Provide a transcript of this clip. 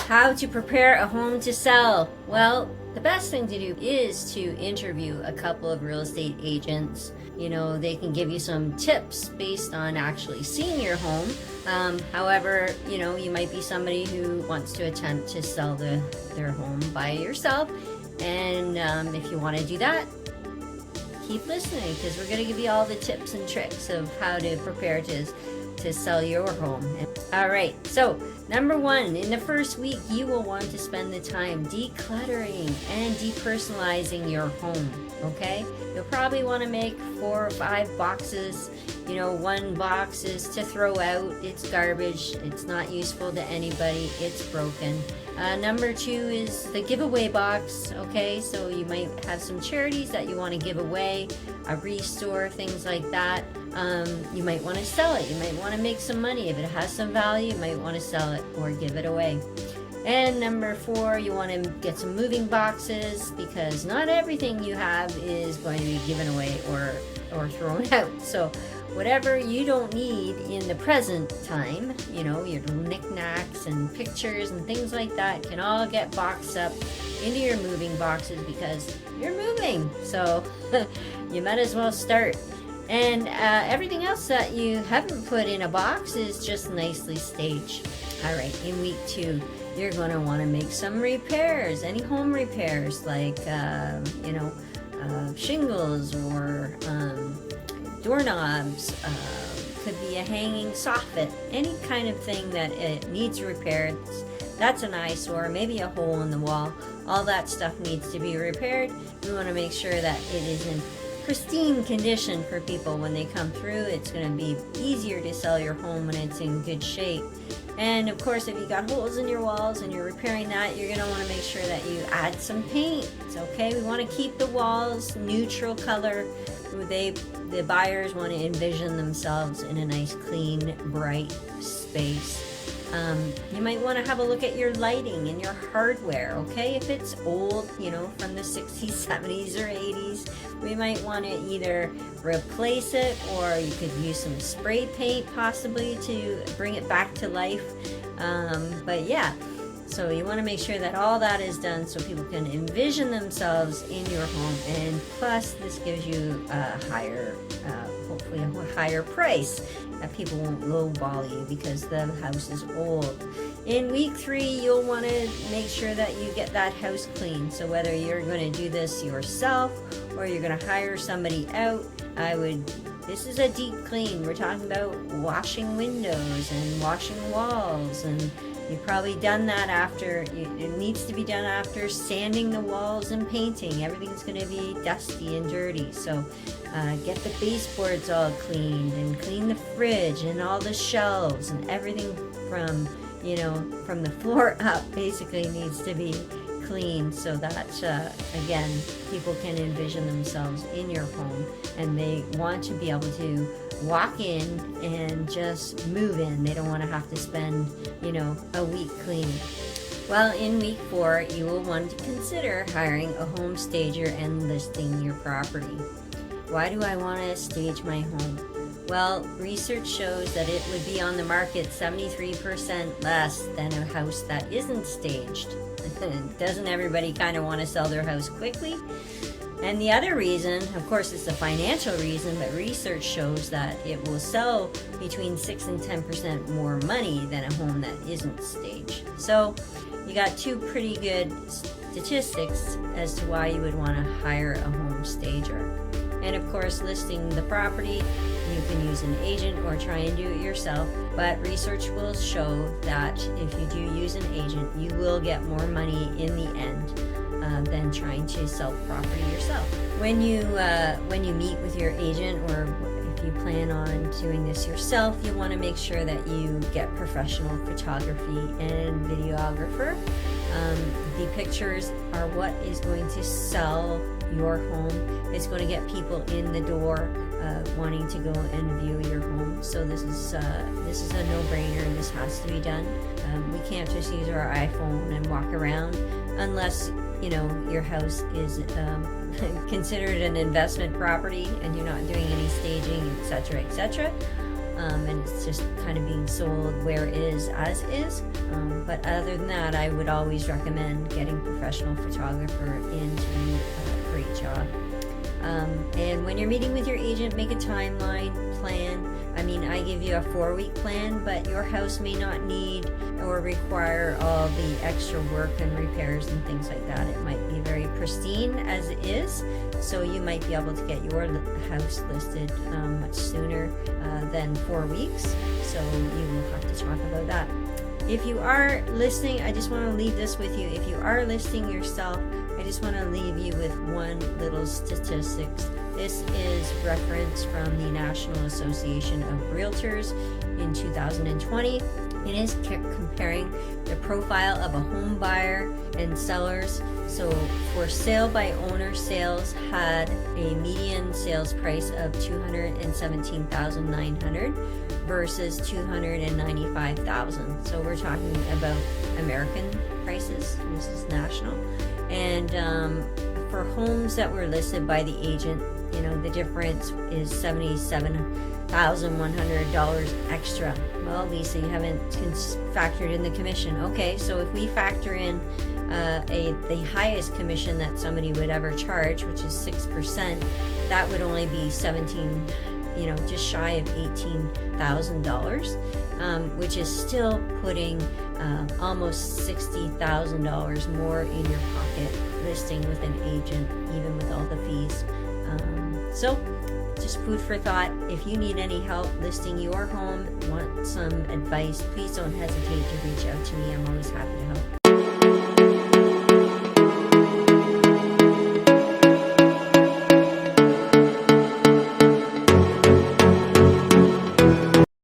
How to prepare a home to sell? Well, the best thing to do is to interview a couple of real estate agents. You know, they can give you some tips based on actually seeing your home. However, you know, you might be somebody who wants to attempt to sell their home by yourself. And if you want to do that, keep listening, because we're going to give you all the tips and tricks of how to prepare to sell your home. All right, so number one, in the first week, you will want to spend the time decluttering and depersonalizing your home, okay? You'll probably want to make 4 or 5 boxes. You know, one box is to throw out. It's garbage. It's not useful to anybody. It's broken. Number 2 is the giveaway box, okay? So you might have some charities that you want to give away, a restore, things like that. You might want to sell it. You might want to make some money. If it has some value, you might want to sell it or give it away. And number 4, you want to get some moving boxes, because not everything you have is going to be given away or thrown out. So whatever you don't need in the present time, you know, your knickknacks and pictures and things like that can all get boxed up into your moving boxes, because you're moving. So you might as well start. And everything else that you haven't put in a box is just nicely staged. All right, in week 2, you're going to want to make some repairs, any home repairs, like, you know, shingles or doorknobs, could be a hanging soffit, any kind of thing that it needs repaired. That's an eyesore, maybe a hole in the wall. All that stuff needs to be repaired. We want to make sure that it is in pristine condition for people when they come through. It's going to be easier to sell your home when it's in good shape. And of course, if you got holes in your walls and you're repairing that, you're going to want to make sure that you add some paint. It's okay. We want to keep the walls neutral color. The buyers want to envision themselves in a nice, clean, bright space. You might want to have a look at your lighting and your hardware, okay? If it's old, you know, from the 60s, 70s, or 80s, we might want to either replace it, or you could use some spray paint possibly to bring it back to life. But yeah, so you want to make sure that all that is done so people can envision themselves in your home. And plus, this gives you a higher, hopefully a higher price, that people won't lowball you because the house is old. In week 3, you'll want to make sure that you get that house clean. So whether you're going to do this yourself or you're going to hire somebody out, this is a deep clean. We're talking about washing windows and washing walls, and you've probably done that after, it needs to be done after sanding the walls and painting. Everything's going to be dusty and dirty. So get the baseboards all cleaned, and clean the fridge and all the shelves, and everything from, you know, from the floor up basically needs to be clean, so that again, people can envision themselves in your home, and they want to be able to walk in and just move in. They don't want to have to spend, you know, a week cleaning. Well, in week 4, you will want to consider hiring a home stager and listing your property. Why do I want to stage my home? Well, research shows that it would be on the market 73% less than a house that isn't staged. Doesn't everybody kind of want to sell their house quickly? And the other reason, of course, it's a financial reason, but research shows that it will sell between 6 and 10% more money than a home that isn't staged. So you got 2 pretty good statistics as to why you would want to hire a home stager. And of course, listing the property, you can use an agent or try and do it yourself. But research will show that if you do use an agent, you will get more money in the end than trying to sell the property yourself. When you meet with your agent, or if you plan on doing this yourself, you want to make sure that you get professional photography and videographer. The pictures are what is going to sell your home. It's going to get people in the door wanting to go and view your home. So this is a no-brainer. This has to be done. We can't just use our iPhone and walk around unless, you know, your house is considered an investment property and you're not doing any staging, etc., etc. and it's just kind of being sold where it is as is. But other than that, I would always recommend getting a professional photographer in to do a great job. And when you're meeting with your agent, make a timeline plan. I mean, I give you a 4-week plan, but your house may not need or require all the extra work and repairs and things like that. It might be very pristine as it is, so you might be able to get your house listed much sooner than 4 weeks. So you will have to talk about that. If you are listing, I just want to leave this with you. If you are listing yourself, I just want to leave you with one little statistics. This is reference from the National Association of Realtors in 2020. It is comparing the profile of a home buyer and sellers. So for sale by owner, sales had a median sales price of $217,900 versus $295,000. So we're talking about American prices. This is national. And for homes that were listed by the agent, you know, the difference is $77,100 extra. Well, Lisa, you haven't factored in the commission. Okay, so if we factor in the highest commission that somebody would ever charge, which is 6%, that would only be just shy of $18,000, which is still putting almost $60,000 more in your pocket listing with an agent, even with all the fees. So just food for thought. If you need any help listing your home, want some advice, please don't hesitate to reach out to me. I'm always happy to help.